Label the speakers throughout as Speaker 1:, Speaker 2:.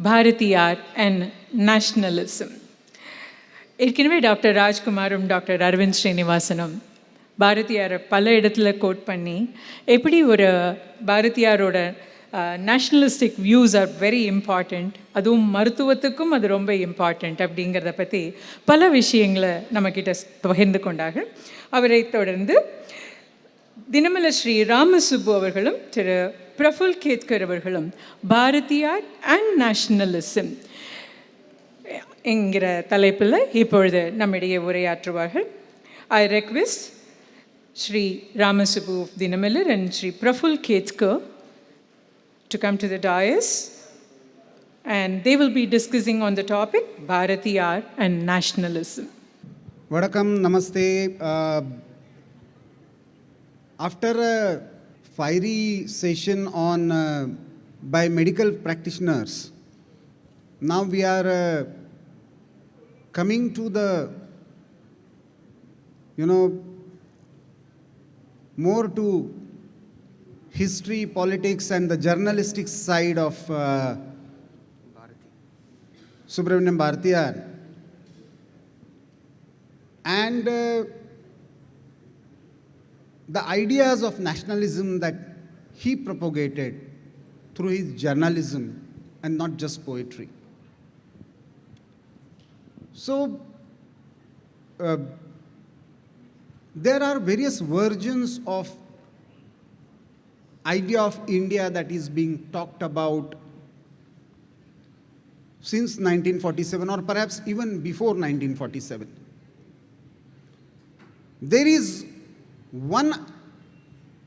Speaker 1: Bharatiyar and nationalism. ஏற்கனவே doctor ராஜ்குமாரும் doctor Aravind ஸ்ரீனிவாசனும் பாரதியாரை பல இடத்துல கோட் பண்ணி எப்படி ஒரு பாரதியாரோட நேஷ்னலிஸ்டிக் வியூஸ் ஆர் வெரி இம்பார்ட்டண்ட், அதுவும் மருத்துவத்துக்கும் அது ரொம்ப இம்பார்ட்டண்ட் அப்படிங்கிறத பற்றி பல விஷயங்களை நம்மக்கிட்ட பகிர்ந்து கொண்டார்கள். அவரை தொடர்ந்து தினமலர் ஸ்ரீ ராமசுப்பு அவர்களும் திரு பிரஃபுல் கேத்கர் அவர்களும் பாரதியார் அண்ட் நேஷ்னலிசம் என்கிற தலைப்பில் இப்பொழுது நம்மிடையே உரையாற்றுவார்கள். I request Shri Ramasubbu of Dinamalar and Sri Prafulla Ketkar to come to the dais, and they will be discussing on the topic Bharatiyar and nationalism.
Speaker 2: Vanakkam, namaste. After a fiery session on by medical practitioners, now we are coming to the, more to history, politics and the journalistic side of Subramaniam Bharatiyar. And the ideas of nationalism that he propagated through his journalism and not just poetry. So, there are various versions of idea of India that is being talked about since 1947 or perhaps even before 1947. There is one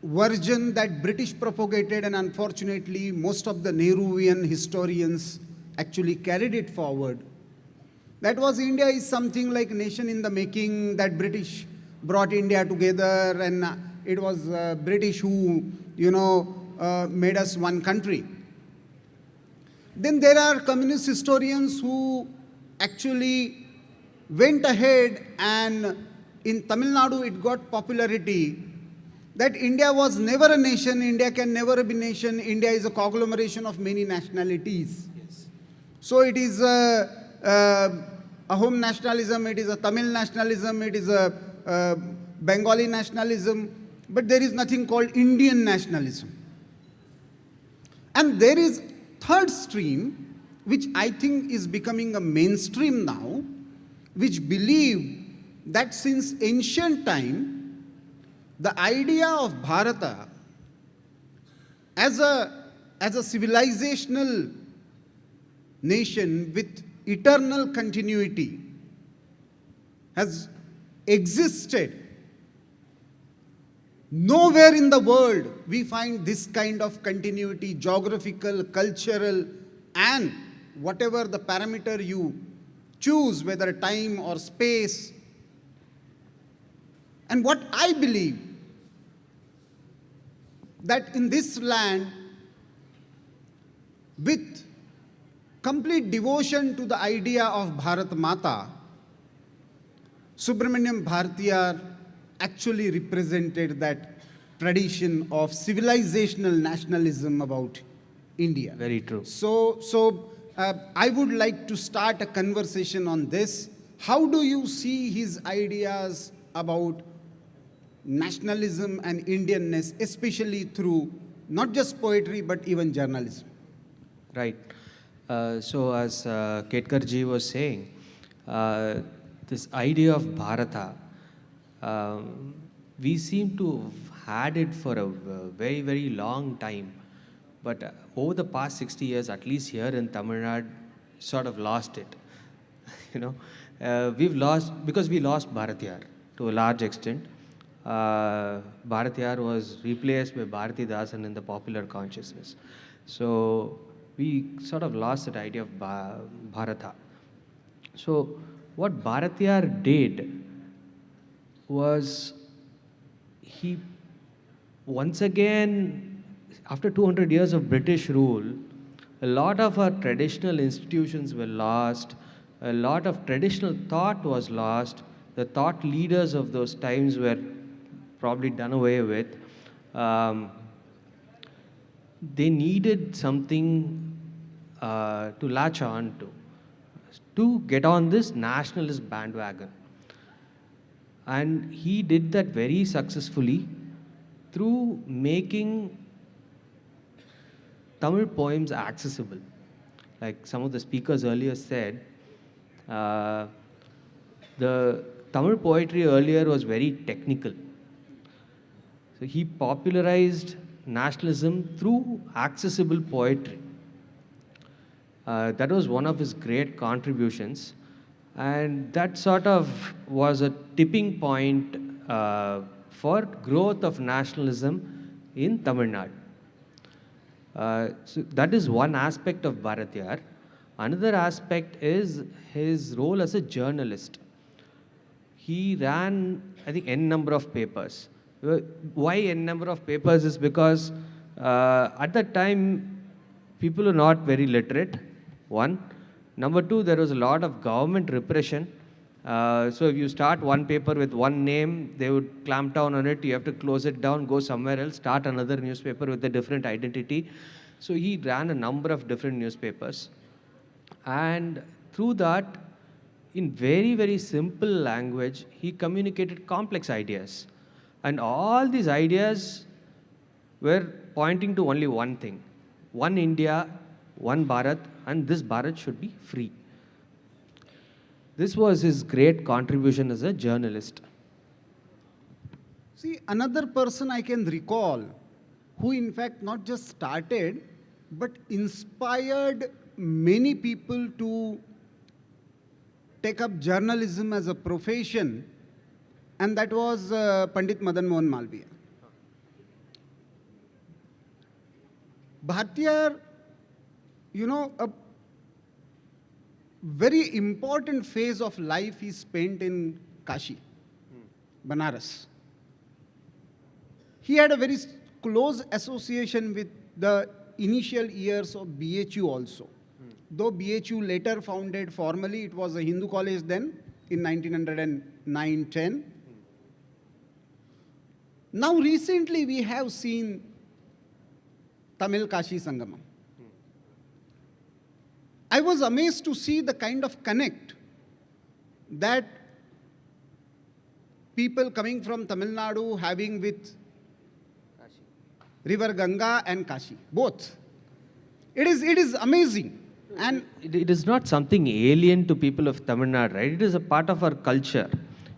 Speaker 2: version that British propagated, and unfortunately most of the Nehruvian historians actually carried it forward. That was India is something like nation in the making, that British brought India together, and it was British who, made us one country. Then there are communist historians who actually went ahead, and in Tamil Nadu it got popularity that India was never a nation, India can never be a nation, India is a conglomeration of many nationalities. Yes. So it is Ahom nationalism, it is a Tamil nationalism, it is a Bengali nationalism, but there is nothing called Indian nationalism. And there is third stream, which I think is becoming a mainstream now, which believe that since ancient time, the idea of Bharata as a civilizational nation with eternal continuity has existed. Nowhere in the world we find this kind of continuity, geographical, cultural, and whatever the parameter you choose, whether time or space. And what I believe, that in this land, with complete devotion to the idea of Bharat Mata, Subramaniam Bharatiyar actually represented that tradition of civilizational nationalism about India.
Speaker 3: Very true.
Speaker 2: So I would like to start a conversation on this. How do you see his ideas about nationalism and Indianness, especially through not just poetry but even journalism?
Speaker 3: Right. So as Ketkar ji was saying, this idea of Bharata, we seem to have had it for a very, very long time. But over the past 60 years, at least here in Tamil Nadu, sort of lost it. We've lost, because we lost Bharatiyar to a large extent. Bharatiyar was replaced by Bharatidasan in the popular consciousness. So we sort of lost that idea of Bharata. So what Bharatiyar did was, he once again, after 200 years of British rule, a lot of our traditional institutions were lost, a lot of traditional thought was lost, the thought leaders of those times were probably done away with. They needed something to latch on to get on this nationalist bandwagon. And he did that very successfully through making Tamil poems accessible. Like some of the speakers earlier said, the Tamil poetry earlier was very technical. So he popularized nationalism through accessible poetry. That was one of his great contributions. And that sort of was a tipping point for growth of nationalism in Tamil Nadu. So that is one aspect of Bharatiyar. Another aspect is his role as a journalist. He ran, I think, n number of papers. Why n number of papers is because at that time, people were not very literate, one. Number two, there was a lot of government repression. So if you start one paper with one name, they would clamp down on it. You have to close it down, go somewhere else, start another newspaper with a different identity. So he ran a number of different newspapers. And through that, in very, very simple language, he communicated complex ideas. And all these ideas were pointing to only one thing: one India, one Bharat, and this Bharat should be free. This was his great contribution as a journalist.
Speaker 2: See, another person I can recall who, in fact, not just started but inspired many people to take up journalism as a profession, and that was Pandit Madan Mohan Malviya. Bharatiyar, you know, a very important phase of life he spent in Kashi, Banaras. He had a very close association with the initial years of BHU also. Though BHU later founded formally, it was a Hindu college then in 1909-10. Now recently we have seen Tamil Kashi Sangamam. I was amazed to see the kind of connect that people coming from Tamil Nadu having with River Ganga and Kashi, both. It is amazing. And
Speaker 3: it is not something alien to people of Tamil Nadu, right? It is a part of our culture.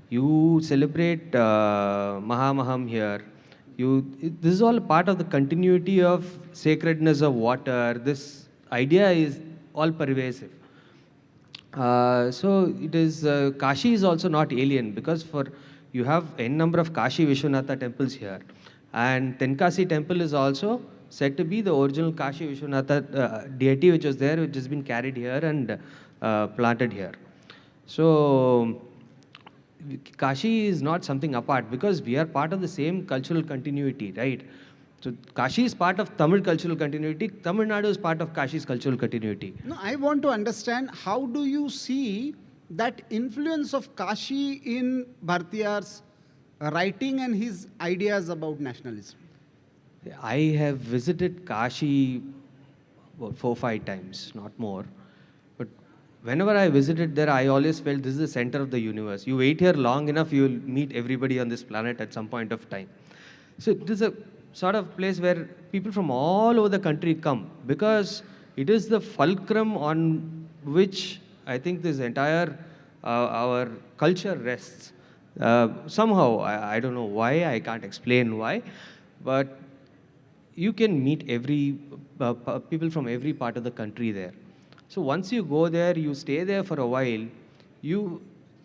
Speaker 3: You celebrate Mahamaham here. This is all a part of the continuity of sacredness of water. This idea is all pervasive. So it is, Kashi is also not alien, because you have n number of Kashi Vishwanatha temples here. And Tenkasi temple is also said to be the original Kashi Vishwanatha deity which was there, which has been carried here and planted here. So Kashi is not something apart, because we are part of the same cultural continuity, right? So Kashi is part of Tamil cultural continuity. Tamil Nadu is part of Kashi's cultural continuity.
Speaker 2: no, I want to understand, how do you see that influence of Kashi in Bharatiyar's writing and his ideas about nationalism?
Speaker 3: I have visited Kashi about 4 or 5 times, not more. But whenever I visited there, I always felt this is the center of the universe. You wait here long enough, you will meet everybody on this planet at some point of time. So it is a sort of place where people from all over the country come, because it is the fulcrum on which I think this entire our culture rests. Somehow, I don't know why, I can't explain why, but you can meet people from every part of the country there. So once you go there, you stay there for a while, you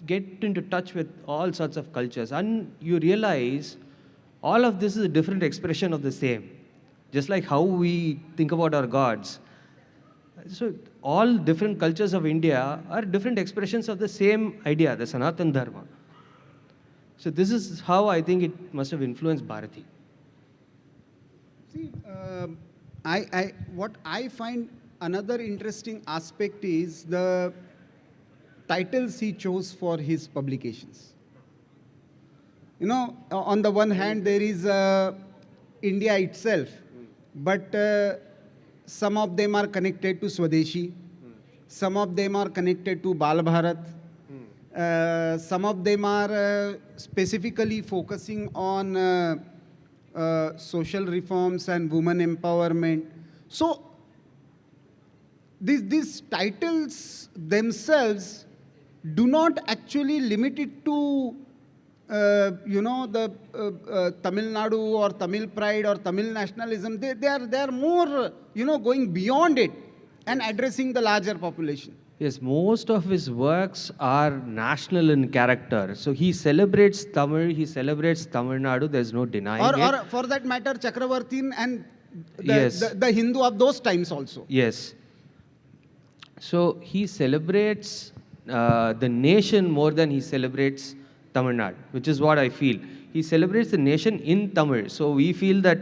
Speaker 3: get into touch with all sorts of cultures, and you realize all of this is a different expression of the same. Just like how we think about our gods. So all different cultures of India are different expressions of the same idea, the Sanatan Dharma. So this is how I think it must have influenced Bharati.
Speaker 2: See, what I find another interesting aspect is the titles he chose for his publications. You know, on the one hand, there is India itself, but some of them are connected to Swadeshi, some of them are connected to Bal Bharat, some of them are specifically focusing on social reforms and women empowerment. So these titles themselves do not actually limit it to the Tamil Nadu or Tamil pride or Tamil nationalism. They are more going beyond it and addressing the larger population.
Speaker 3: Yes, most of his works are national in character. So he celebrates Tamil, he celebrates Tamil Nadu, there's no denying it.
Speaker 2: Or for that matter, Chakravartin and
Speaker 3: Yes.
Speaker 2: the Hindu of those times also.
Speaker 3: Yes. So he celebrates the nation more than he celebrates Tamil Nadu, which is what I feel. He celebrates the nation in Tamil. So we feel that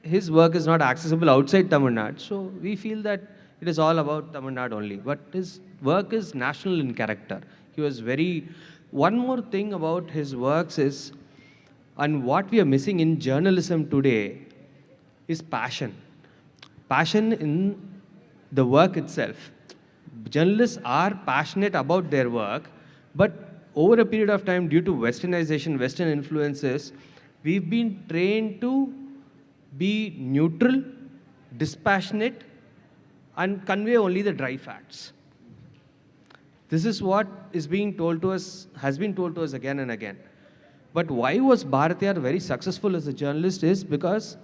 Speaker 3: his work is not accessible outside Tamil Nadu. So we feel that it is all about Tamil Nadu only. But his work is national in character. He was very... One more thing about his works is, and what we are missing in journalism today, is passion. Passion in the work itself. Journalists are passionate about their work, but over a period of time, due to westernization, Western influences, we've been trained to be neutral, dispassionate, and convey only the dry facts. This is what is being told to us, has been told to us again and again. But why was Bharatiyar very successful as a journalist is because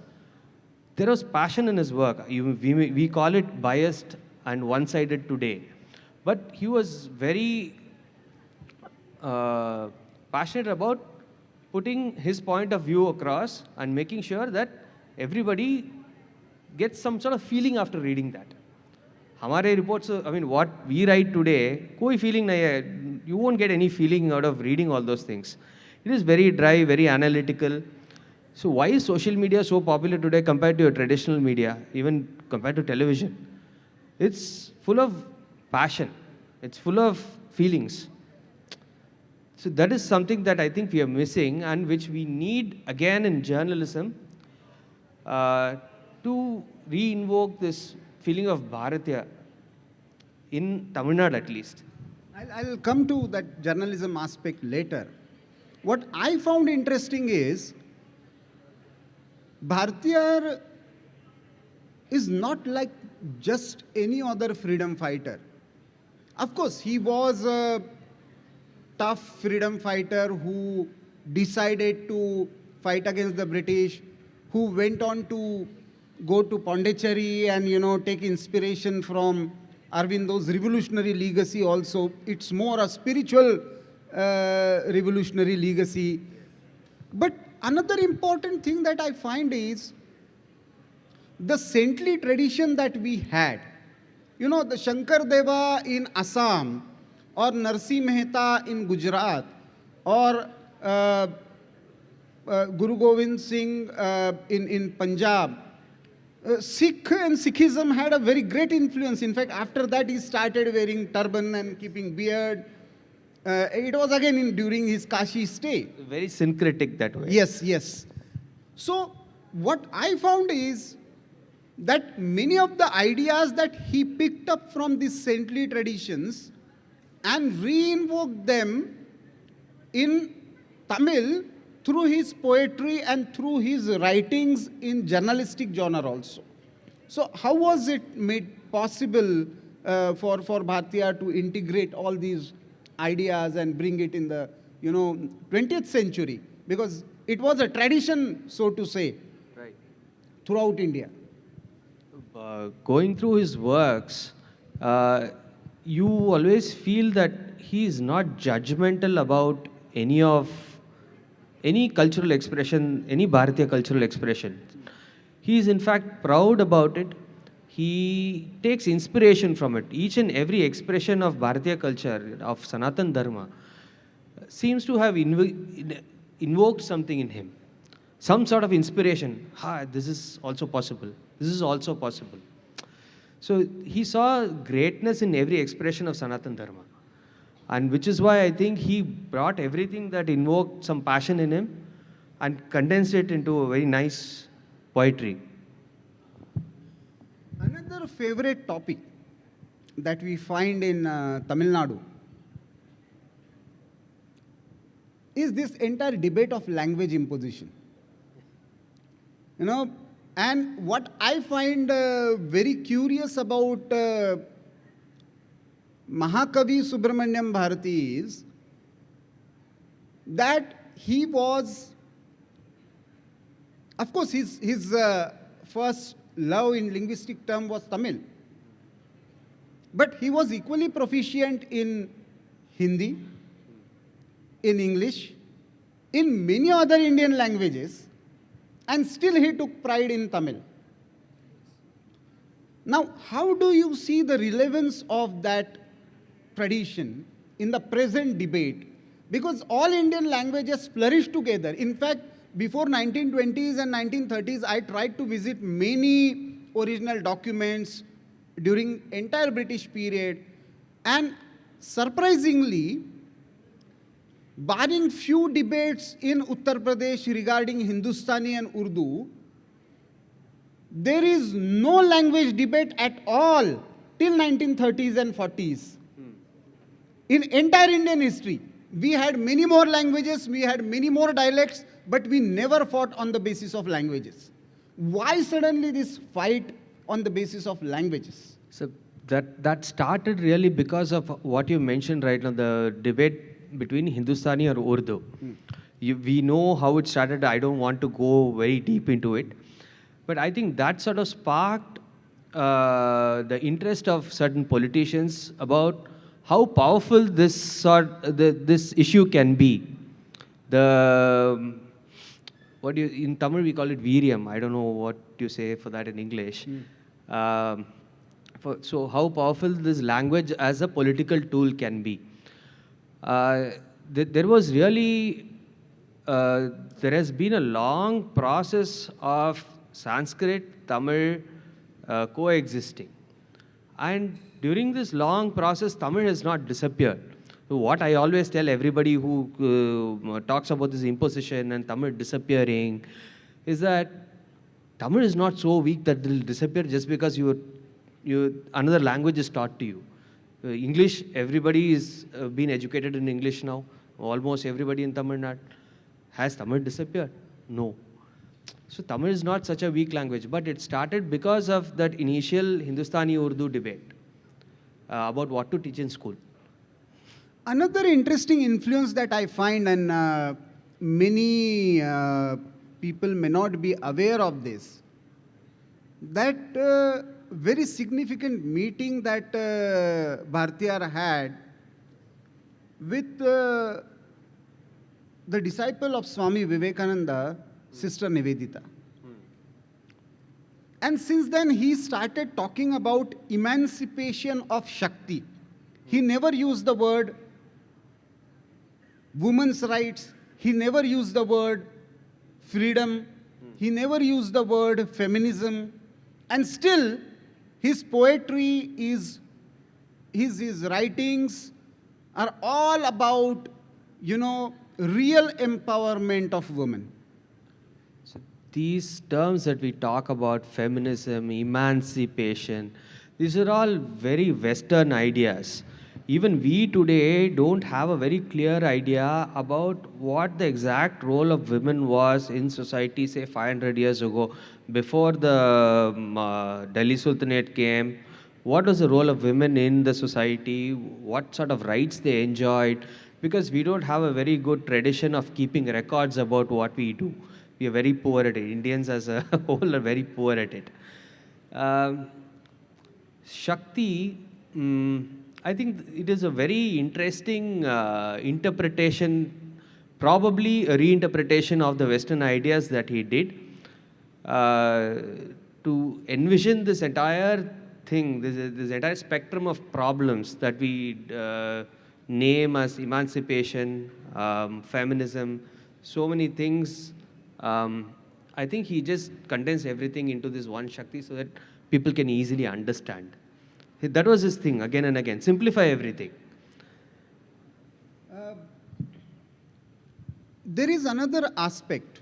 Speaker 3: there was passion in his work. We call it biased and one-sided today. But he was very passionate about putting his point of view across and making sure that everybody gets some sort of feeling after reading that. हमारे reports, I mean, what we write today, कोई feeling नहीं है. You won't get any feeling out of reading all those things. It is very dry, very analytical. So why is social media so popular today compared to your traditional media, even compared to television? It's full of passion. It's full of feelings. So that is something that I think we are missing and which we need again in journalism to re-invoke this feeling of Bharatya in Tamil Nadu at least.
Speaker 2: I'll come to that journalism aspect later. What I found interesting is Bharatiyar is not like just any other freedom fighter. Of course, he was a tough freedom fighter who decided to fight against the British, who went on to go to Pondicherry and take inspiration from Arvindo's revolutionary legacy also. It's more a spiritual revolutionary legacy. But another important thing that I find is the saintly tradition that we had. The Shankar Deva in Assam, or Narsi Mehta in Gujarat, or Guru Gobind Singh in Punjab. Sikh and Sikhism had a very great influence. In fact, after that he started wearing turban and keeping beard. It was again during his Kashi stay.
Speaker 3: Very syncretic that way.
Speaker 2: Yes, yes. So what I found is that many of the ideas that he picked up from these saintly traditions and re-invoked them in Tamil through his poetry and through his writings in journalistic genre also. So how was it made possible for Bharatiyar to integrate all these ideas and bring it in the 20th century? Because it was a tradition, so to say,
Speaker 3: Right.
Speaker 2: throughout India.
Speaker 3: Going through his works, you always feel that he is not judgmental about any cultural expression, any Bharatiya cultural expression. He is in fact proud about it. He takes inspiration from it. Each and every expression of Bharatiya culture, of Sanatan Dharma, seems to have invoked something in him. Some sort of inspiration. This is also possible. This is also possible. So he saw greatness in every expression of Sanatan Dharma. And which is why I think he brought everything that invoked some passion in him and condensed it into a very nice poetry.
Speaker 2: Another favorite topic that we find in Tamil Nadu is this entire debate of language imposition. You know, and what I find very curious about Mahakavi Subramanyam Bharati is that he was, of course, his first love in linguistic term was Tamil. But he was equally proficient in Hindi, in English, in many other Indian languages, and still he took pride in Tamil. Now, how do you see the relevance of that tradition in the present debate? Because all Indian languages flourish together. In fact, before 1920s and 1930s, I tried to visit many original documents during entire British period, and surprisingly, barring few debates in Uttar Pradesh regarding Hindustani and Urdu, there is no language debate at all till 1930s and 40s. In entire Indian history, we had many more languages, we had many more dialects, but we never fought on the basis of languages. Why suddenly this fight on the basis of languages?
Speaker 3: So that started really because of what you mentioned right now, the debate between Hindustani or Urdu. We know how it started. I don't want to go very deep into it. But I think that sort of sparked the interest of certain politicians about how powerful this issue can be. In Tamil we call it Veeryam. I don't know what you say for that in English. So how powerful this language as a political tool can be. There was really, there has been a long process of Sanskrit, Tamil coexisting. And during this long process, Tamil has not disappeared. So what I always tell everybody who talks about this imposition and Tamil disappearing is that Tamil is not so weak that it will disappear just because another language is taught to you. English, everybody is been educated in English now. Almost everybody in Tamil Nadu. Has Tamil disappeared? No. So Tamil is not such a weak language, but it started because of that initial Hindustani-Urdu debate about what to teach in school.
Speaker 2: Another interesting influence that I find, and many people may not be aware of this, that very significant meeting that Bhartiyar had with the disciple of Swami Vivekananda, Sister Nivedita. And since then, he started talking about emancipation of Shakti. He never used the word women's rights. He never used the word freedom. He never used the word feminism. And still, his poetry his writings are all about, real empowerment of women.
Speaker 3: So these terms that we talk about, feminism, emancipation, these are all very Western ideas. Even we today don't have a very clear idea about what the exact role of women was in society, say 500 years ago, before the Delhi Sultanate came. What was the role of women in the society? What sort of rights they enjoyed? Because we don't have a very good tradition of keeping records about what we do. We are very poor at it. Indians as a whole are very poor at it. Shakti, I think it is a very interesting interpretation, probably a reinterpretation of the Western ideas that he did. To envision this entire thing, this entire spectrum of problems that we name as emancipation, feminism, so many things. I think he just condensed everything into this one Shakti so that people can easily understand. That was his thing, again and again. Simplify everything.
Speaker 2: There is another aspect.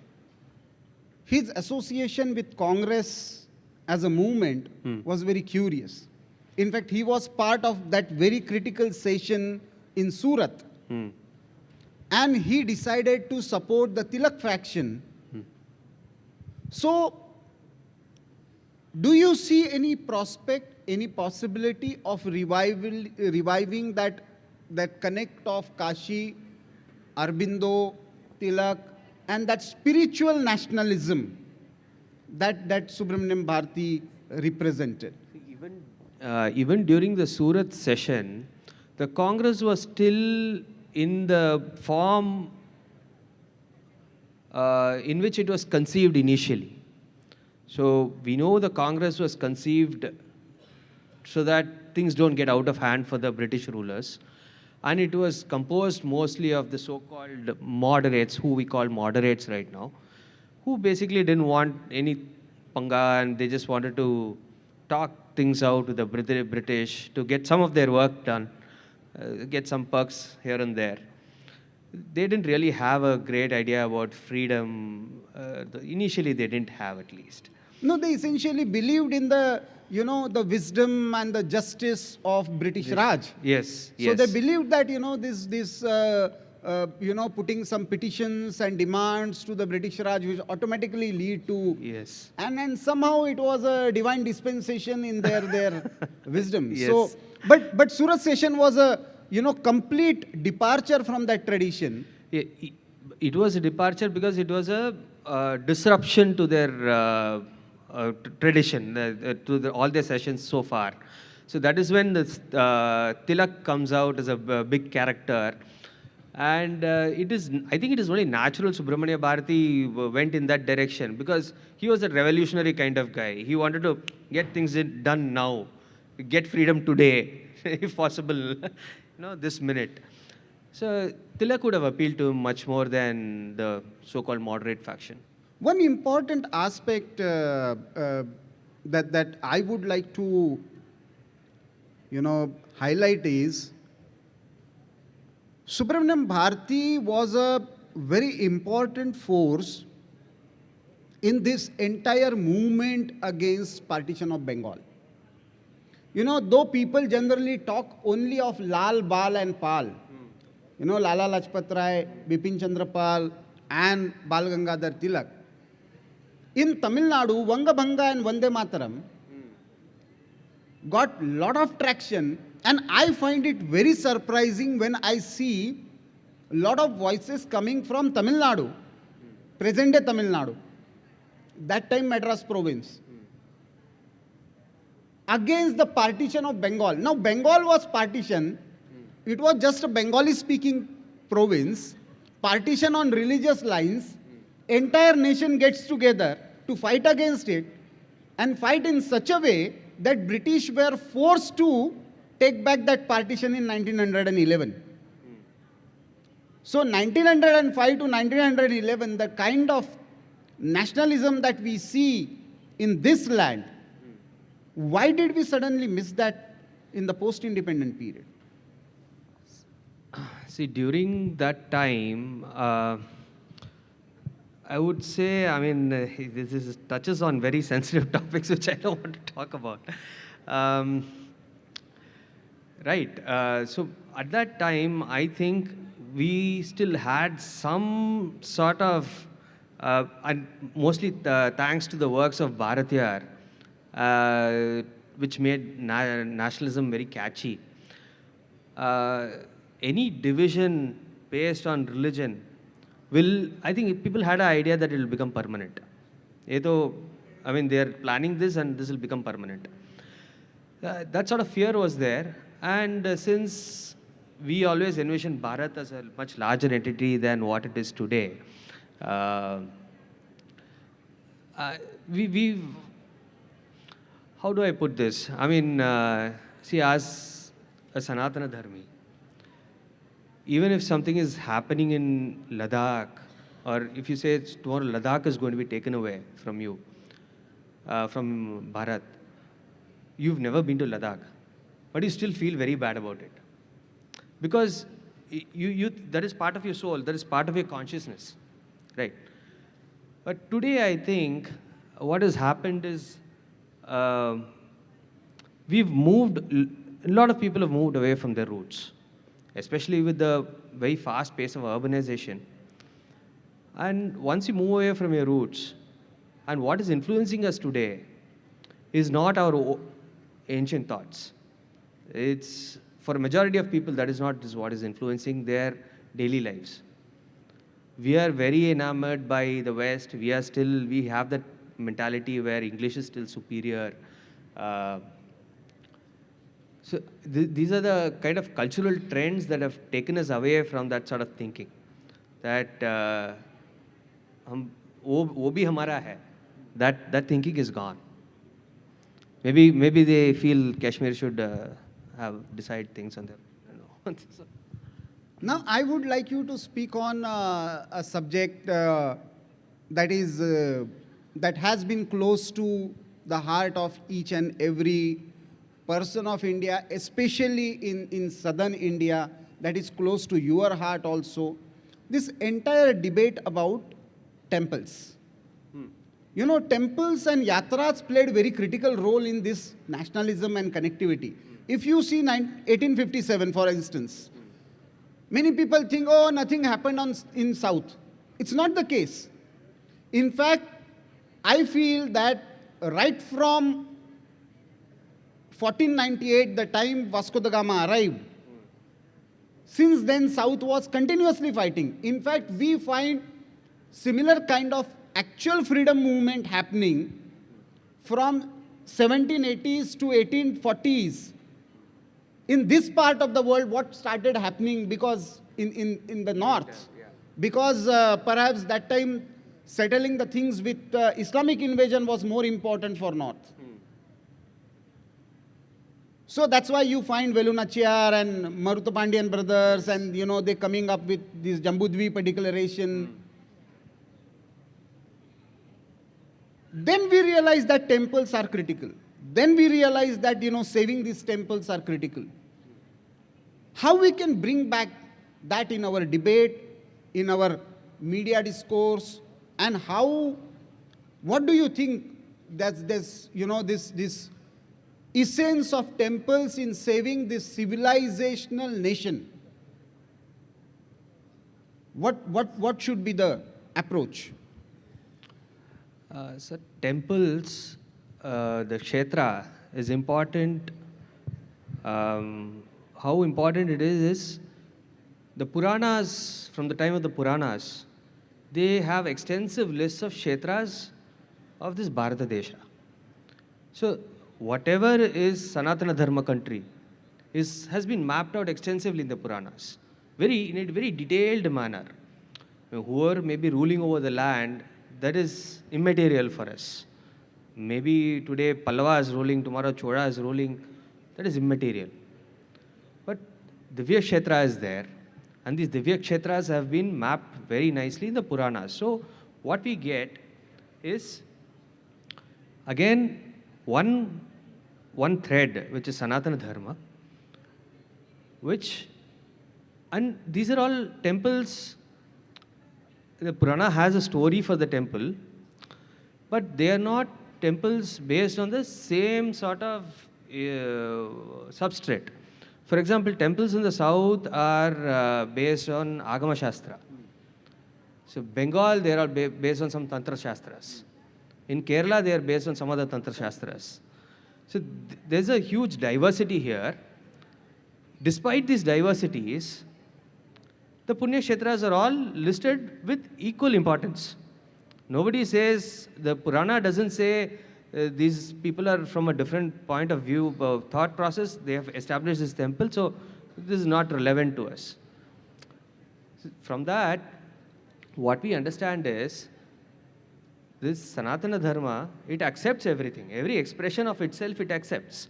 Speaker 2: His association with Congress as a movement was very curious. In fact, he was part of that very critical session in Surat. And he decided to support the Tilak faction. So, do you see any prospect, any possibility of reviving that connect of Kashi, Arbindo, Tilak, and that spiritual nationalism that Subramaniam Bharati represented?
Speaker 3: Even during the Surat session, the Congress was still in the form in which it was conceived initially. So we know the Congress was conceived so that things don't get out of hand for the British rulers. And it was composed mostly of the so-called moderates, who we call moderates right now, who basically didn't want any panga, and they just wanted to talk things out with the British to get some of their work done, get some perks here and there. They didn't really have a great idea about freedom. Initially, they didn't have, at least.
Speaker 2: No, they essentially believed in the, the wisdom and the justice of British Raj.
Speaker 3: Yes,
Speaker 2: So they believed that, putting some petitions and demands to the British Raj which automatically lead to...
Speaker 3: Yes.
Speaker 2: And somehow it was a divine dispensation in their wisdom.
Speaker 3: Yes.
Speaker 2: So, but Surat session was a, complete departure from that tradition.
Speaker 3: It was a departure because it was a disruption to their tradition, to all their sessions so far. So that is when Tilak comes out as a big character. And I think it is only natural Subramania Bharati went in that direction, because he was a revolutionary kind of guy. He wanted to get things done now, get freedom today, if possible, this minute. So Tilak would have appealed to him much more than the so-called moderate faction.
Speaker 2: One important aspect that I would like to, highlight is Subramaniam Bharati was a very important force in this entire movement against partition of Bengal. Though people generally talk only of Lal, Bal and Pal, Lala Lajpat Rai, Bipin Chandra Pal and Bal Gangadhar Tilak, in Tamil Nadu, Vangabhanga and Vande Mataram got lot of traction, and I find it very surprising when I see a lot of voices coming from Tamil Nadu, present-day Tamil Nadu, that time Madras province, against the partition of Bengal. Now, Bengal was partition. It was just a Bengali-speaking province, partition on religious lines. Entire nation gets together to fight against it, and fight in such a way that British were forced to take back that partition in 1911. So 1905 to 1911, the kind of nationalism that we see in this land, why did we suddenly miss that in the post-independent period?
Speaker 3: See, during that time, I would say, this touches on very sensitive topics which I don't want to talk about. So at that time, I think we still had some sort of, and mostly thanks to the works of Bharatiyar, which made nationalism very catchy. Any division based on religion I think people had an idea that it will become permanent. They are planning this and this will become permanent. That sort of fear was there. And since we always envisioned Bharat as a much larger entity than what it is today, how do I put this? See, as a Sanatana Dharmi, even if something is happening in Ladakh, or if you say tomorrow Ladakh is going to be taken away from you, from Bharat, you've never been to Ladakh, but you still feel very bad about it. Because that is part of your soul, that is part of your consciousness, right? But today I think what has happened is uh, we've moved, a lot of people have moved away from their roots, especially with the very fast pace of urbanization. And once you move away from your roots, and what is influencing us today is not our ancient thoughts. It's, for a majority of people, that is not what is influencing their daily lives. We are very enamored by the West. We have that mentality where English is still superior. Uh, these are the kind of cultural trends that have taken us away from that sort of thinking. That वो भी हमारा है. That thinking is gone. Maybe they feel Kashmir should decide things on their own.
Speaker 2: Now, I would like you to speak on a subject that has been close to the heart of each and every person of India, especially in southern India, that is close to your heart also. This entire debate about temples. You know, temples and yatras played a very critical role in this nationalism and connectivity. If you see 1857, for instance, many people think, oh, nothing happened in South. It's not the case. In fact, I feel that right from 1498, the time Vasco da Gama arrived, since then South was continuously fighting. In fact, we find similar kind of actual freedom movement happening from 1780s to 1840s. In this part of the world, what started happening because in the north, because perhaps that time settling the things with Islamic invasion was more important for north. So that's why you find Velu Nachiyar and Marutu Pandian brothers and, you know, they coming up with this Jambudvipa declaration. Then we realize that temples are critical. Then we realize that, you know, saving these temples are critical. How we can bring back that in our debate, in our media discourse, and what do you think that's this, you know, this essence of temples in saving this civilizational nation? What should be the approach?
Speaker 3: So temples, the kshetra is important. How important it is the Puranas, from the time of the Puranas, they have extensive lists of kshetras of this Bharata Desha. So whatever is Sanatana Dharma country has been mapped out extensively in the Puranas, in a very detailed manner. Whoever may be ruling over the land, that is immaterial for us. Maybe today Pallava is ruling, tomorrow Chola is ruling, that is immaterial. But Divya Kshetra is there, and these Divya Kshetras have been mapped very nicely in the Puranas. So what we get is, again, one thread, which is Sanatana Dharma, and these are all temples. The Purana has a story for the temple, but they are not temples based on the same sort of substrate. For example, temples in the south are based on Agama Shastra. So Bengal, they are all based on some Tantra Shastras. In Kerala, they are based on some other Tantra Shastras. So there's a huge diversity here. Despite these diversities, the Punya Kshetras are all listed with equal importance. Nobody says, the Purana doesn't say these people are from a different point of view, thought process. They have established this temple, so this is not relevant to us. From that, what we understand is, this Sanatana Dharma, it accepts everything. Every expression of itself, it accepts.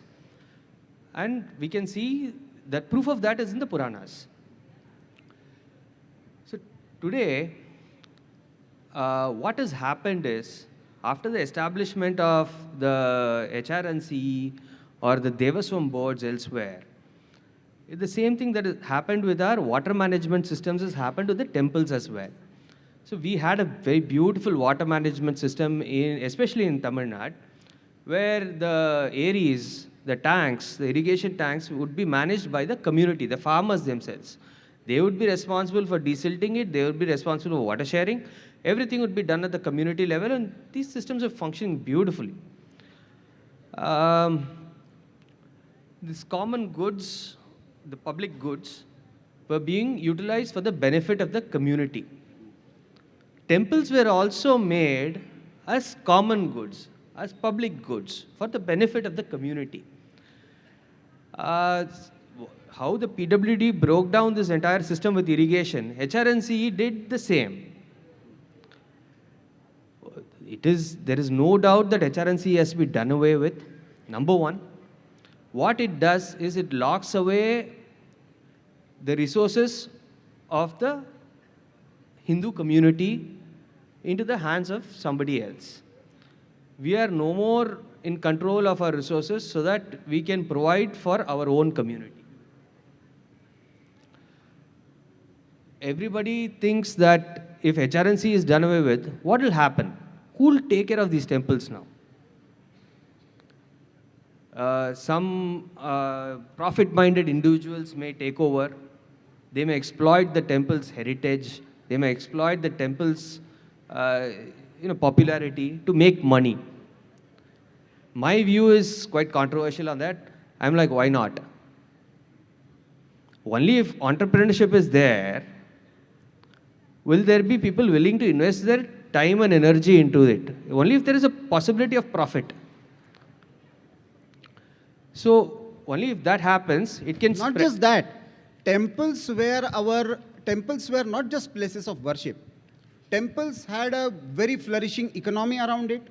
Speaker 3: And we can see that proof of that is in the Puranas. So today, what has happened is, after the establishment of the HRNC or the Devaswam boards elsewhere, the same thing that has happened with our water management systems has happened to the temples as well. So we had a very beautiful water management system, especially in Tamil Nadu, where the areas, the tanks, the irrigation tanks would be managed by the community, the farmers themselves. They would be responsible for desilting it, they would be responsible for water sharing. Everything would be done at the community level, and these systems are functioning beautifully. These common goods, the public goods, were being utilized for the benefit of the community. Temples were also made as common goods, as public goods, for the benefit of the community. How the PWD broke down this entire system with irrigation, HRNCE did the same. There is no doubt that HRNCE has to be done away with. Number one, what it does is it locks away the resources of the Hindu community into the hands of somebody else. We are no more in control of our resources so that we can provide for our own community. Everybody thinks that if HRNC is done away with, what will happen? Who will take care of these temples now? Some profit-minded individuals may take over. They may exploit the temple's heritage. They may exploit the temple's popularity to make money. My view is quite controversial on that. I'm like, why not? Only if entrepreneurship is there, will there be people willing to invest their time and energy into it. Only if there is a possibility of profit. So only if that happens, it can
Speaker 2: Not just that. Temples were not just places of worship. Temples had a very flourishing economy around it.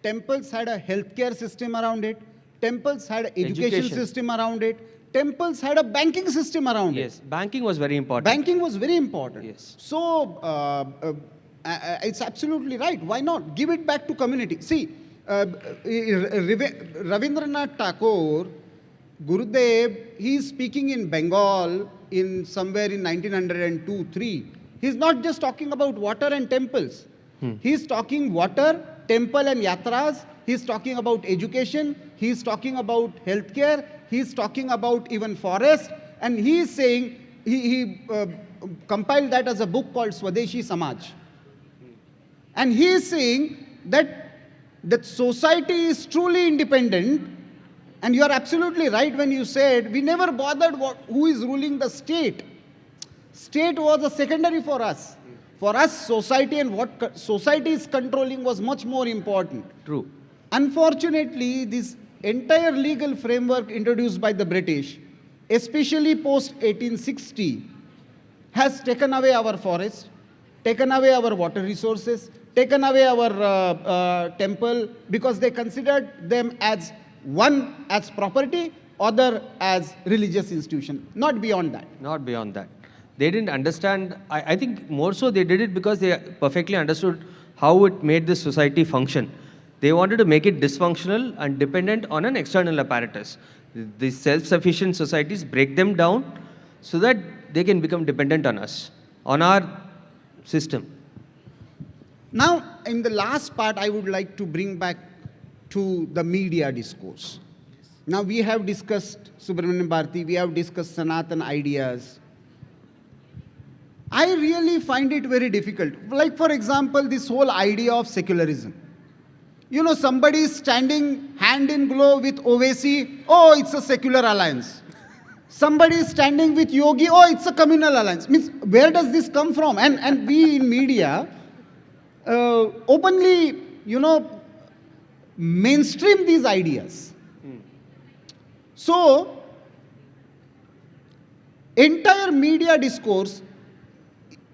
Speaker 2: Temples had a healthcare system around it. Temples had an education system around it. Temples had a banking system around it.
Speaker 3: Yes, banking was very important.
Speaker 2: Banking was very important.
Speaker 3: Yes.
Speaker 2: So, it's absolutely right. Why not? Give it back to community. See, Ravindranath Tagore, Gurudev, he is speaking in Bengal in somewhere in 1902-3. He's not just talking about water and temples. He's talking water, temple and yatras. He's talking about education. He's talking about healthcare. He's talking about even forest. And he is saying, he compiled that as a book called Swadeshi Samaj. And he is saying that society is truly independent. And you are absolutely right when you said, we never bothered who is ruling the state. State was a secondary for us. For us, society and what society is controlling was much more important.
Speaker 3: True.
Speaker 2: Unfortunately, this entire legal framework introduced by the British, especially post-1860, has taken away our forests, taken away our water resources, taken away our temple, because they considered them as one as property, other as religious institution, not beyond that.
Speaker 3: Not beyond that. They didn't understand, I think more so they did it because they perfectly understood how it made the society function. They wanted to make it dysfunctional and dependent on an external apparatus. The self-sufficient societies break them down so that they can become dependent on us, on our system.
Speaker 2: Now, in the last part, I would like to bring back to the media discourse. Now, we have discussed Subramanian Bharati, we have discussed Sanatan ideas. I really find it very difficult. Like, for example, this whole idea of secularism. You know, somebody is standing hand in glove with Owaisi, oh, it's a secular alliance. Somebody is standing with Yogi, oh, it's a communal alliance. Means, where does this come from? And we in media openly, mainstream these ideas. So, entire media discourse,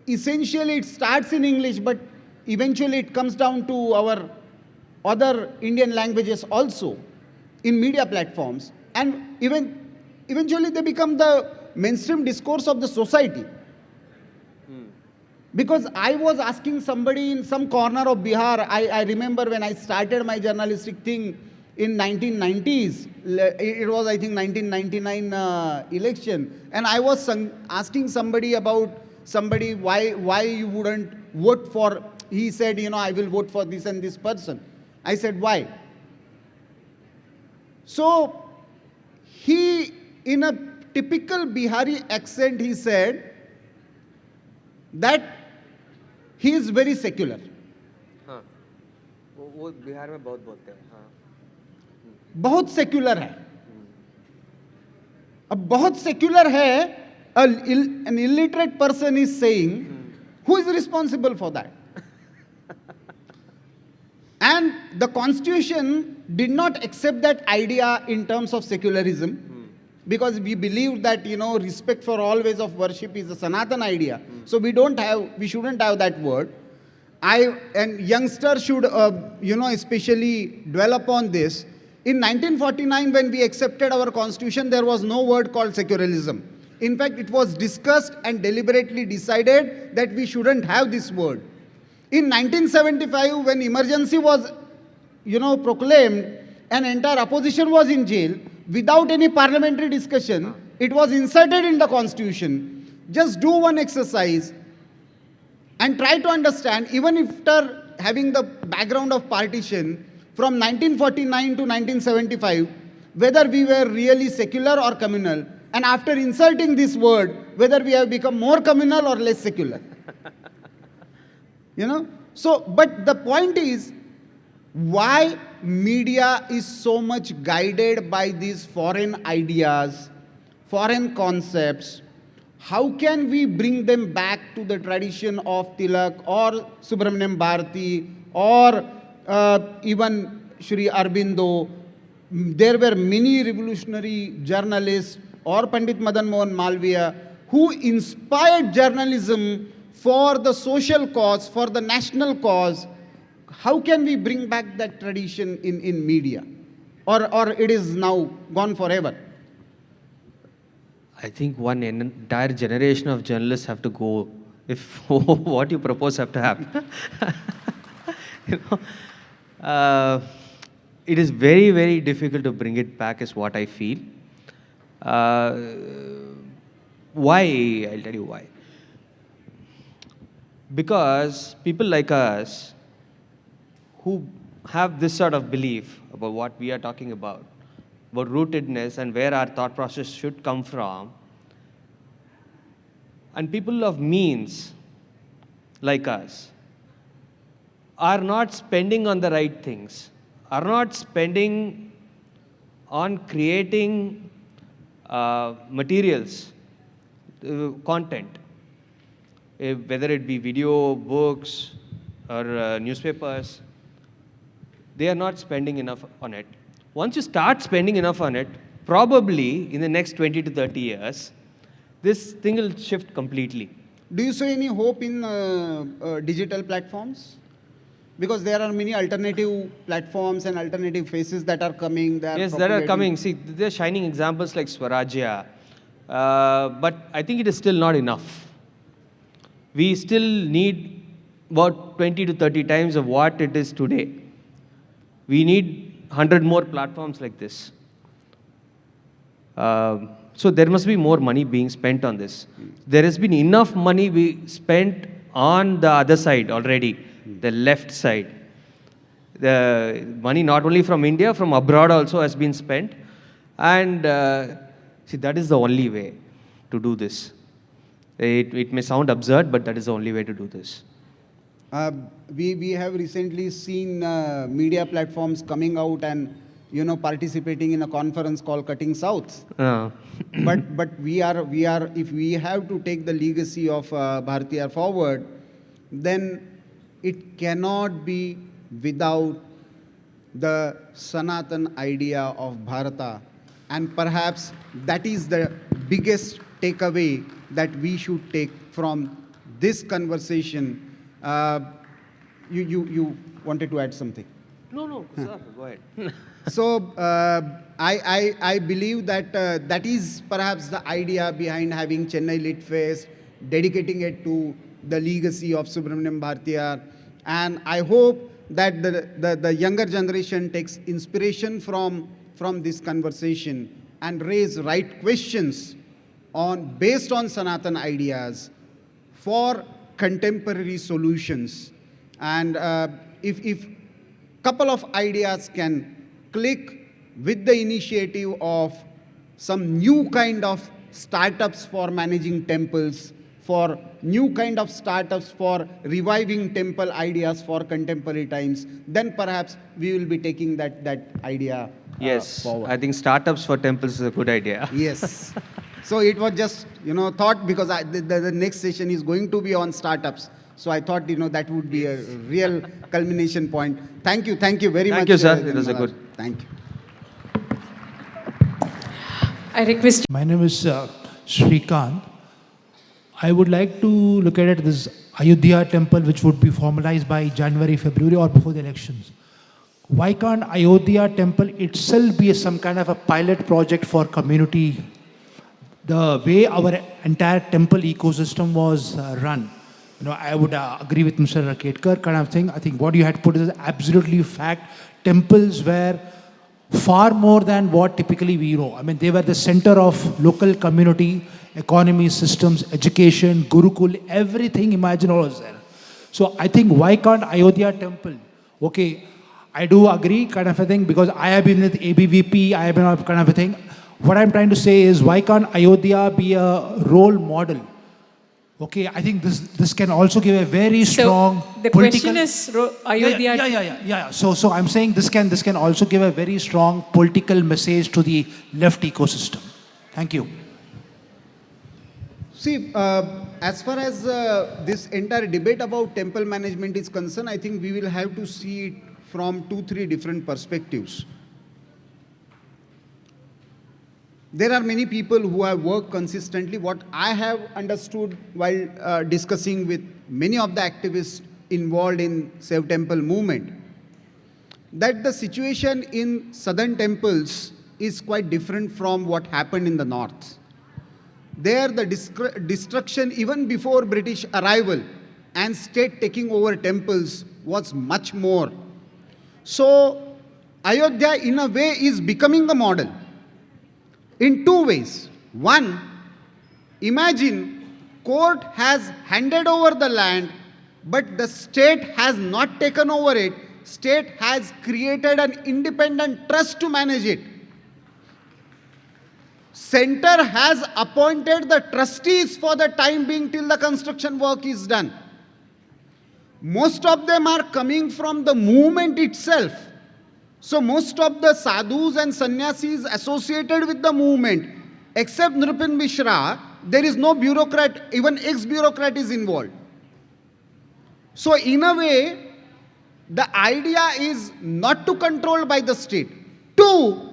Speaker 2: essentially it starts in English, but eventually it comes down to our other Indian languages also in media platforms, and eventually they become the mainstream discourse of the society. Because I was asking somebody in some corner of Bihar, I remember when I started my journalistic thing in 1990s, it was I think 1999 election, and I was asking somebody why you wouldn't vote for, he said, I will vote for this and this person. I said, why? So he, in a typical Bihari accent, he said that he is very secular.
Speaker 3: हाँ वो बिहार में बहुत बोलते हैं हाँ
Speaker 2: बहुत secular है. अब बहुत सेक्युलर है, an illiterate person is saying, who is responsible for that? And the constitution did not accept that idea in terms of secularism, because we believe that, respect for all ways of worship is a Sanatan idea. So we shouldn't have that word. And youngsters should, especially dwell upon this. In 1949, when we accepted our constitution, there was no word called secularism. In fact, it was discussed and deliberately decided that we shouldn't have this word. In 1975, when emergency was, proclaimed, and entire opposition was in jail, without any parliamentary discussion, it was inserted in the constitution. Just do one exercise and try to understand, even after having the background of partition, from 1949 to 1975, whether we were really secular or communal, and after inserting this word, whether we have become more communal or less secular. So, but the point is, why media is so much guided by these foreign ideas, foreign concepts? How can we bring them back to the tradition of Tilak or Subramaniam Bharati or even Sri Aurobindo? There were many revolutionary journalists or Pandit Madan Mohan Malviya who inspired journalism for the social cause, for the national cause. How can we bring back that tradition in media? Or it is now gone forever?
Speaker 3: I think one entire generation of journalists have to go if what you propose have to happen. It is very, very difficult to bring it back is what I feel. Why? I'll tell you why. Because people like us who have this sort of belief about what we are talking about rootedness and where our thought process should come from, and people of means like us are not spending on the right things, are not spending on creating materials, content, whether it be video, books, or newspapers. They are not spending enough on it. Once you start spending enough on it, probably in the next 20 to 30 years, this thing will shift completely.
Speaker 2: Do you see any hope in digital platforms? Because there are many alternative platforms and alternative faces that are coming.
Speaker 3: Yes, that are coming. See, there are shining examples like Swarajya. But I think it is still not enough. We still need about 20 to 30 times of what it is today. We need 100 more platforms like this. So there must be more money being spent on this. There has been enough money we spent on the other side already, the left side. The money not only from India, from abroad also has been spent. And see, that is the only way to do this. It may sound absurd, but that is the only way to do this.
Speaker 2: We have recently seen media platforms coming out and participating in a conference called Cutting South. But we are if we have to take the legacy of Bharatiya forward, then it cannot be without the Sanatan idea of Bharata, and perhaps that is the biggest takeaway that we should take from this conversation. You wanted to add something?
Speaker 3: No, sir, go ahead.
Speaker 2: So I believe that that is perhaps the idea behind having Chennai Litfest, dedicating it to the legacy of Subramaniam Bharatiya. And I hope that the younger generation takes inspiration from this conversation and raise right questions based on Sanatan ideas for contemporary solutions. And if couple of ideas can click, with the initiative of some new kind of startups for managing temples, for new kind of startups for reviving temple ideas for contemporary times, then perhaps we will be taking that idea
Speaker 3: Yes,
Speaker 2: forward.
Speaker 3: I think startups for temples is a good idea.
Speaker 2: Yes. So it was just, thought, because the next session is going to be on startups. So I thought, that would be a real culmination point. Thank you very much.
Speaker 3: Thank you, sir. It was a
Speaker 2: Dinamalar.
Speaker 3: good.
Speaker 2: Thank you.
Speaker 1: I request
Speaker 4: My name is Shrikant. I would like to look at it, this Ayodhya temple, which would be formalized by January, February, or before the elections. Why can't Ayodhya temple itself be some kind of a pilot project for community? The way our entire temple ecosystem was run, I would agree with Mr. Ketkar kind of thing. I think what you had put is absolutely fact. Temples were far more than what typically we know. I mean, they were the center of local community, economy, systems, education, Gurukul, everything imaginable was there. So I think why can't Ayodhya temple? Okay, I do agree kind of a thing, because I have been with ABVP, I have been kind of a thing. What I'm trying to say is, why can't Ayodhya be a role model? Okay, I think this can also give a very strong
Speaker 1: the
Speaker 4: political...
Speaker 1: question is Ayodhya.
Speaker 4: Yeah. So I'm saying this can also give a very strong political message to the left ecosystem. Thank you.
Speaker 2: See, as far as this entire debate about temple management is concerned, I think we will have to see it from 2-3 different perspectives. There are many people who have worked consistently. What I have understood while discussing with many of the activists involved in Save Temple movement, that the situation in southern temples is quite different from what happened in the north. There, the destruction even before British arrival and state taking over temples was much more. So, Ayodhya in a way is becoming a model in 2 ways. One, imagine court has handed over the land, but the state has not taken over it. State has created an independent trust to manage it. Center has appointed the trustees for the time being till the construction work is done. Most of them are coming from the movement itself. So most of the sadhus and sannyasis associated with the movement, except Nripin Mishra, there is no bureaucrat, even ex-bureaucrat is involved. So in a way, the idea is not to control by the state. 2,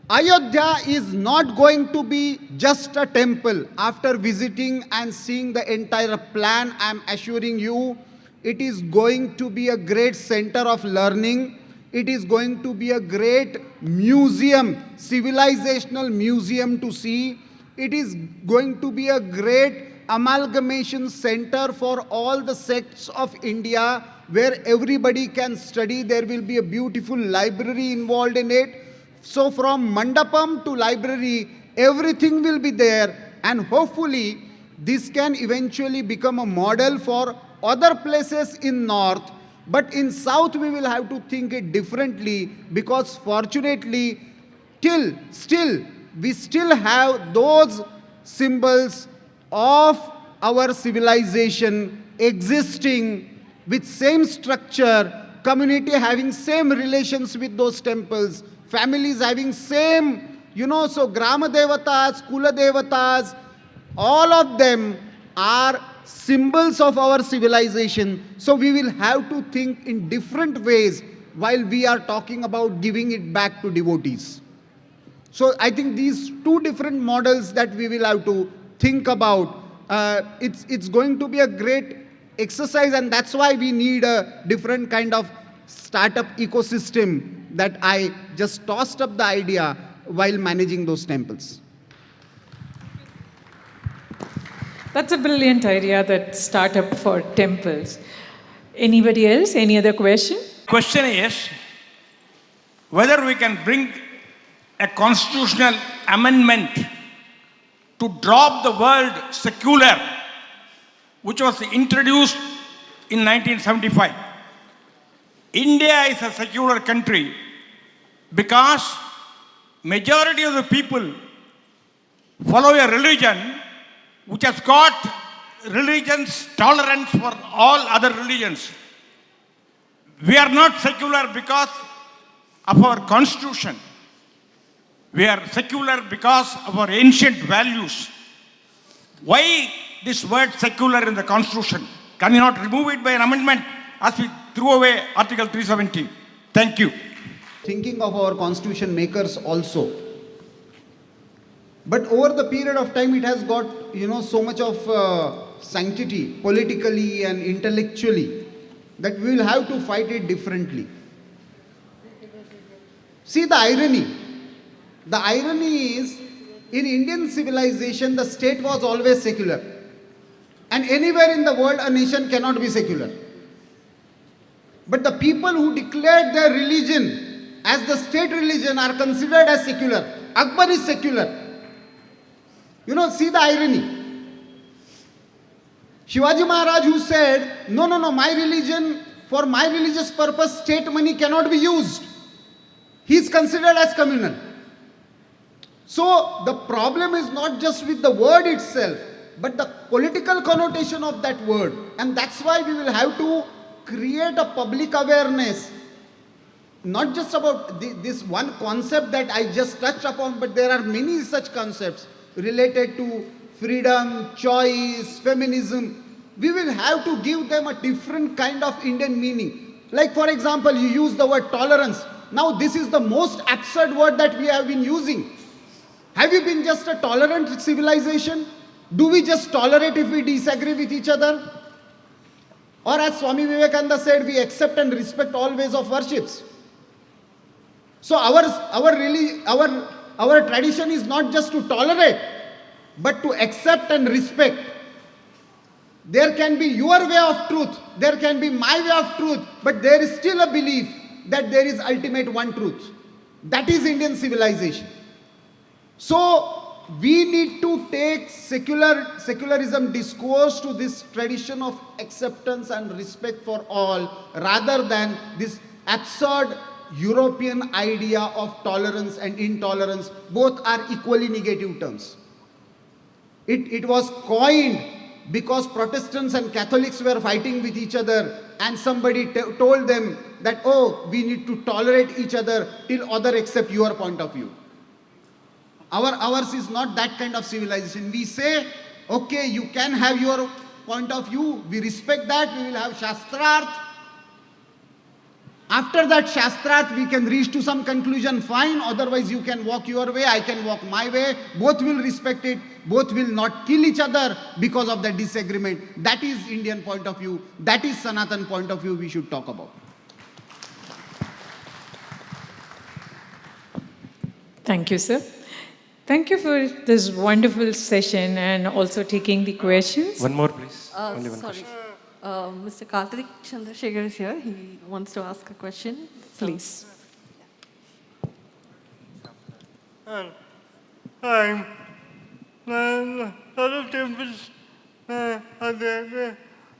Speaker 2: Ayodhya is not going to be just a temple. After visiting and seeing the entire plan, I am assuring you, it is going to be a great center of learning. It is going to be a great museum, civilizational museum to see. It is going to be a great amalgamation center for all the sects of India, where everybody can study. There will be a beautiful library involved in it. So from mandapam to library, everything will be there, and hopefully this can eventually become a model for other places in north. But in south we will have to think it differently, because fortunately we still have those symbols of our civilization existing with same structure, community having same relations with those temples, families having same, so Grama Devatas, Kula Devatas, all of them are symbols of our civilization. So we will have to think in different ways while we are talking about giving it back to devotees. So I think these 2 different models that we will have to think about, it's going to be a great exercise, and that's why we need a different kind of startup ecosystem that I just tossed up the idea while managing those temples.
Speaker 1: That's a brilliant idea, that startup for temples. Anybody else? Any other question?
Speaker 5: Question is whether we can bring a constitutional amendment to drop the word secular, which was introduced in 1975. India is a secular country because majority of the people follow a religion which has got religion's tolerance for all other religions. We are not secular because of our constitution. We are secular because of our ancient values. Why this word secular in the constitution? Can you not remove it by an amendment as we threw away Article 370? Thank you.
Speaker 2: Thinking of our constitution makers also. But over the period of time, it has got, so much of sanctity, politically and intellectually, that we will have to fight it differently. See the irony. The irony is, in Indian civilization, the state was always secular. And anywhere in the world, a nation cannot be secular. But the people who declared their religion as the state religion are considered as secular. Akbar is secular. See the irony. Shivaji Maharaj, who said, no, my religion, for my religious purpose, state money cannot be used. He is considered as communal. So the problem is not just with the word itself, but the political connotation of that word. And that's why we will have to create a public awareness, not just about this one concept that I just touched upon, but there are many such concepts related to freedom, choice, feminism. We will have to give them a different kind of Indian meaning. Like, for example, you use the word tolerance. Now this is the most absurd word that we have been using. Have you been just a tolerant civilization? Do we just tolerate if we disagree with each other? Or as Swami Vivekananda said, we accept and respect all ways of worships. So our tradition is not just to tolerate, but to accept and respect. There can be your way of truth, there can be my way of truth, but there is still a belief that there is ultimate one truth. That is Indian civilization. So we need to take secularism discourse to this tradition of acceptance and respect for all, rather than this absurd European idea of tolerance and intolerance. Both are equally negative terms. It was coined because Protestants and Catholics were fighting with each other, and somebody told them that, oh, we need to tolerate each other till other accept your point of view. Ours is not that kind of civilization. We say, okay, you can have your point of view, we respect that, we will have Shastrarth. After that Shastrarth, we can reach to some conclusion, fine, otherwise you can walk your way, I can walk my way, both will respect it, both will not kill each other because of the disagreement. That is Indian point of view, that is Sanatan point of view we should talk about.
Speaker 1: Thank you, sir. Thank you for this wonderful session and also taking the questions.
Speaker 3: One more, please. Only one
Speaker 6: Sorry.
Speaker 3: question.
Speaker 6: Mr. Karthik Chandrasekhar is here. He wants to ask a question. So-
Speaker 1: Please.
Speaker 7: Hi. A lot of temples are there.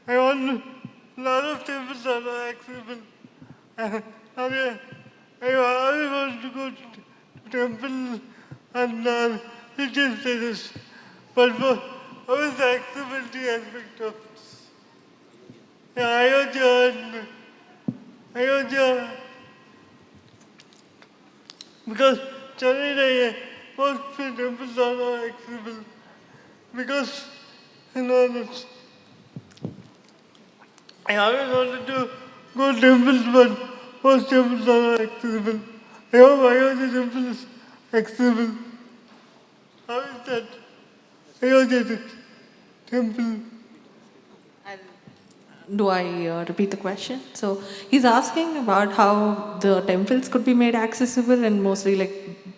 Speaker 7: I want a lot of temples are accessible. I always want to go to temple and religious places. But how is the accessibility aspect of this? Ayodhya, because Chennai, most temples are not accessible. Because, I always wanted to go to temples, but most temples are not accessible. I hope Ayodhya temple is accessible. How is that? Ayodhya temple.
Speaker 6: Do I repeat the question? So he's asking about how the temples could be made accessible and mostly like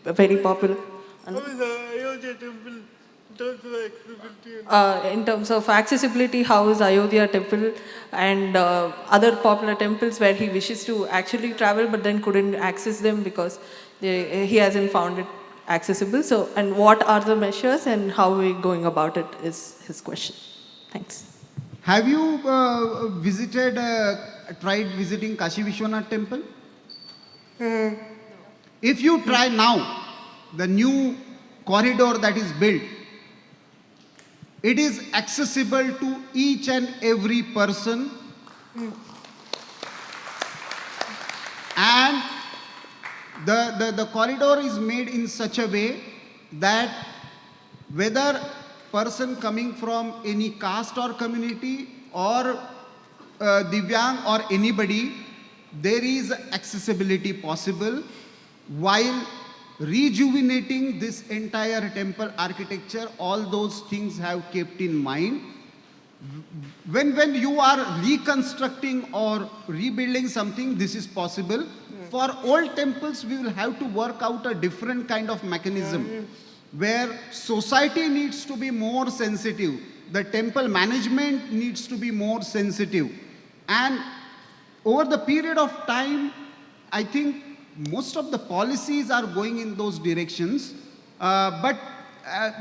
Speaker 6: very popular.
Speaker 7: How is the Ayodhya temple in terms of accessibility?
Speaker 6: In terms of accessibility, how is Ayodhya temple and other popular temples where he wishes to actually travel but then couldn't access them because he hasn't found it accessible. So, and what are the measures and how are we going about it is his question. Thanks.
Speaker 2: Have you tried visiting Kashi Vishwanath temple? If you try now, the new corridor that is built, it is accessible to each and every person. And the corridor is made in such a way that whether person coming from any caste or community or Divyang or anybody, there is accessibility possible while rejuvenating this entire temple architecture. All those things have kept in mind. When you are reconstructing or rebuilding something, this is possible. For old temples, we will have to work out a different kind of mechanism where society needs to be more sensitive. The temple management needs to be more sensitive. And over the period of time, I think most of the policies are going in those directions. But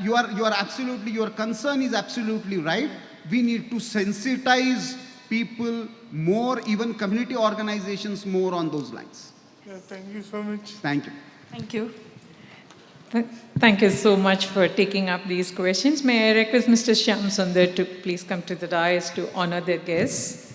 Speaker 2: you are absolutely, your concern is absolutely right. We need to sensitize people more, even community organizations more on those lines.
Speaker 7: Yeah, thank you so much.
Speaker 2: Thank you.
Speaker 6: Thank you.
Speaker 1: Thank you so much for taking up these questions. May I request Mr. Shyam Sundar to please come to the dais to honor the guests.